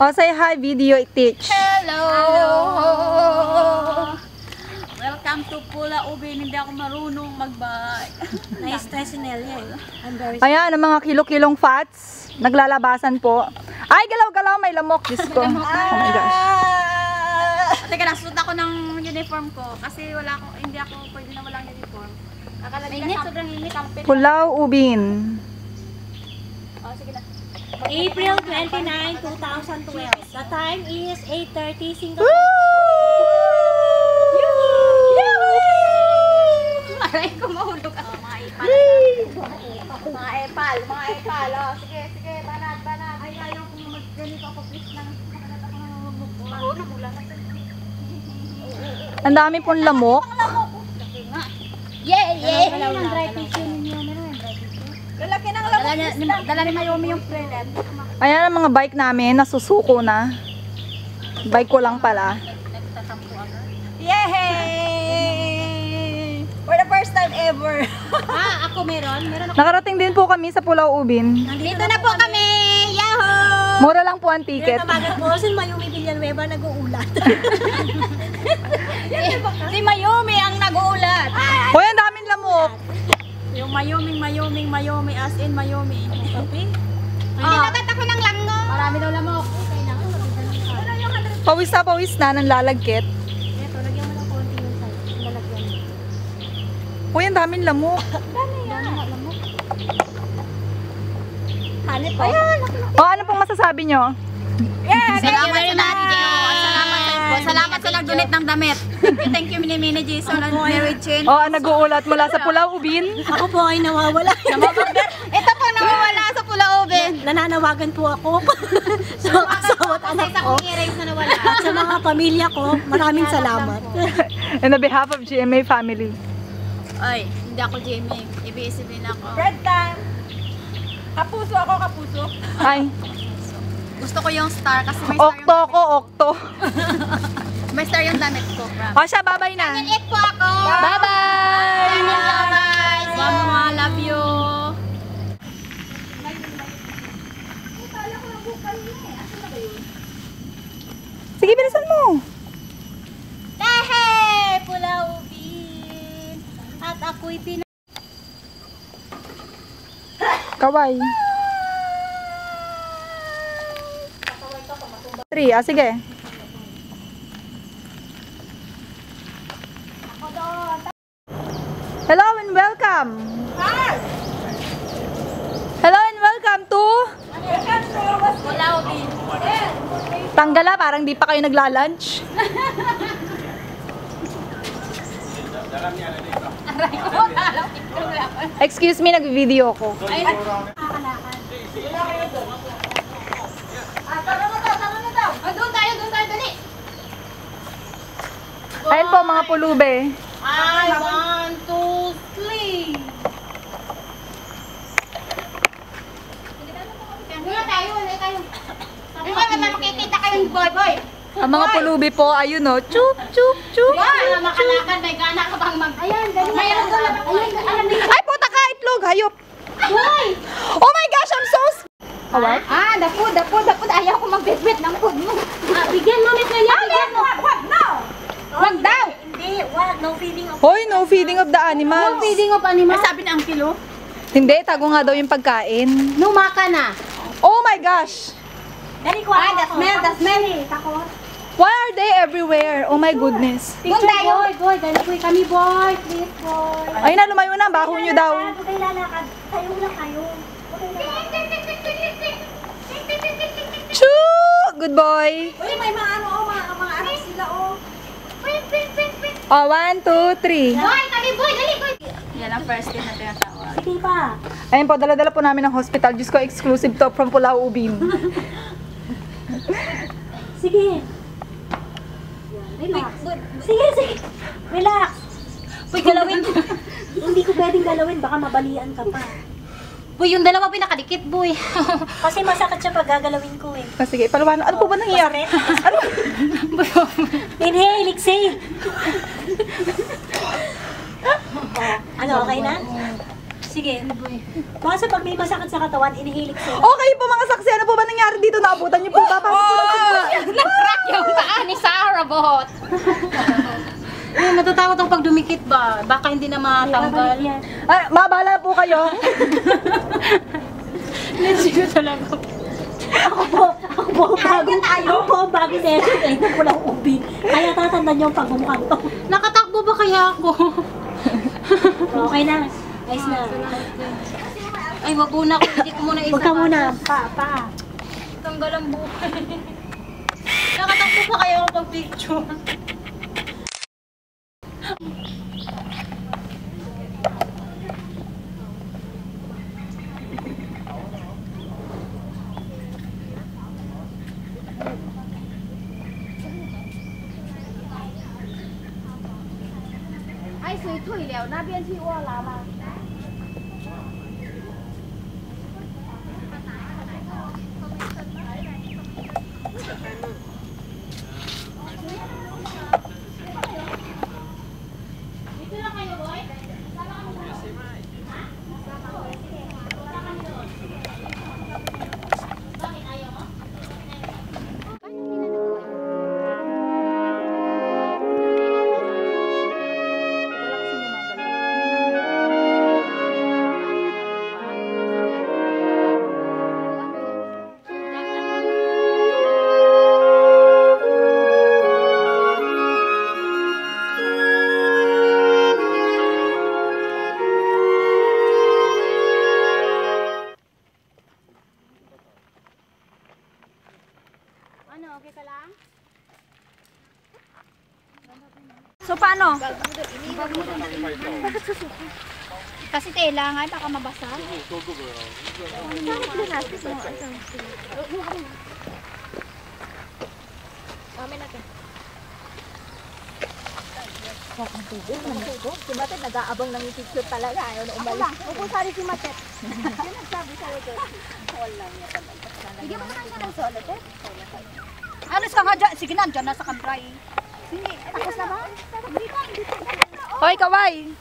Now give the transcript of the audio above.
Oh, say hi, video teach. Hello! Welcome to Pula Ubin. Hindi ako marunong mag-bike. Na-stress si Nelia eh. I'm very Ayan, ang mga kilo-kilong fats. Naglalabasan po. Ay, galaw-galaw, may lamok. Diyos ko. Oh my gosh. Teka lang, suot ako ng uniform ko. Kasi hindi ako pwede na walang uniform. Mainit, sobrang init. Pulaw Ubin. Oh, sige na. April 29, 2012. The time is 8:30 Singapore. Aray ko, mahulog ako. Mga epal. Mga epal. Oh, sige, banat. Ay, ayaw ko mag-ganito ako. Please lang. Makalat ako ng lumog. Marunong mula na. Ang dami pong lamok. Yay! Lalaki ng lamok. Dala ni Mayumi yung prelet. Ayan ang mga bike namin. Nasusuko na. Bike ko lang pala. Yay! For the first time ever. Ako meron ako. Nakarating din po kami sa Pulaw Ubin. Dito na po kami. Yahoo! Mura lang po ang ticket. Tamagan po si Mayumi Villanueva nag-uulat. Si Mayumi ang nag-uulat. Hoy, ang daming lamok. Yung Mayumi as in Mayumi. Okay? Hindi nagat ako ng lango. Marami daw lamok. Pawis na nanlalagkit. Ito, lagyan mo ng konti yung size. Lalagyan mo. Hoy, ang daming lamok. Hanip po. O, ano pong masasabi nyo? Salamat sa lahat, Salamat sa nag-donate ng damit. Thank you, Mini Jason and Mary Chin. O, nag-uulat mula sa Pulaw Ubin. Ako po ay nawawala. Ito po nawawala sa Pula Ubin. Nananawagan po ako. Sa asawa't anak ko. At sa mga pamilya ko, maraming salamat. On behalf of GMA family. Ay, hindi ako Jamie. Ibig-isipin ako. Bread time. Kapuso ako, kapuso. Ay, Gusto ko yung star kasi may star okto ko, okto. May star yung damit ko. O siya, babay na. Eat po ako. Bye-bye! Bye-bye. Mama, love you. Sige, bilisan mo. Hey! Pula Ubin. At ako'y Kaway. 3, sige. Hello and welcome. Hello and welcome to Pula Ubin. Tanggala, parang di pa kayo nagla-lunch. Excuse me, nag-video ko. Doon tayo, dali. Ayun po mga pulube. I want to sleep. Wala tayo. Ay, makikita kayong boy. Ang mga pulubi po, ayun o. Chup, chup, chup. Wala makalakan, may gana ka bang mag... Ayan, dali. Ay, puta ka, itlog, hayop. Boy! Oh my gosh, I'm so What? Dapod. Ayaw ko magbitbit ng food mo. Bigyan mo, Miss Nelia. Bigyan mo. Wag daw! Hindi, wag. No feeding of Hoy, no feeding of the animals. of animal. Sabi na ang kilo. Hindi, tago nga daw yung pagkain. Numaka na. Oh my gosh. Dali ko Ay, ako. the smell. Takot. Why are they everywhere? Oh my goodness. Picture, boy. Dali ko kami, boy. Please, boy. Ay na, lumayo na. Baho nyo daw. Huwag kayo lalakad. Tayo lang kayo. Huwag kayo lalakad. Choo! Good boy. Uy, may mga ano sila, oh. Oh, 1, 2, 3. Boy. Yan ang first day na tinatawag. Sige pa. Ayun po, dala-dala po namin ng hospital. Diyos ko, exclusive to from Pulaw Ubin. Sige. Relax. Sige. Relax. Uy, galawin. Hindi ko pwedeng galawin. Baka mabalian ka pa. Uy, yung dalawa pinakadikit, boy. Kasi masakit siya pag gagalawin ko eh. Ah, sige, palawan. Ano po ba nangyayari? Ano? Inhale, exhale. Ano, okay na? Sige. Basta pag may masakit sa katawan, inihilik sila. Okay po mga saksi, ano po ba nangyari dito? Naabutan niyo po ba? Paano po Nag-crack yung paa ni Sarah Bot. Eh, natatakot ako pag dumikit ba? Baka hindi na matanggal. Ay, mabala po kayo. Sige talaga. Ako po, bago session, eh, ko lang ubi. Kaya tatandaan niyo ang pagbumukan to. Nakatakbo ba kaya ako? Okay na. Ayos na. Ay, wag muna ako. Hindi ko muna isa. Huwag ka muna. Pa. Tanggal ang buhay. Nakatakbo pa kaya ako pag picture. Ai, 水退了，那边去卧拉吗？ So paano? Kasi tela nga, baka mabasa. Si Matet nag-aabang ng picture talaga. Ayaw na umalis. Upo sari si Matet. Yan nagsabi sa'yo ko. Hindi mo naman ng solo, eh? Ano sa nga dyan? Sige na, dyan na sa kambray. Hindi, tapos na ba? Hindi pa, hindi pa. Hoy, kaway!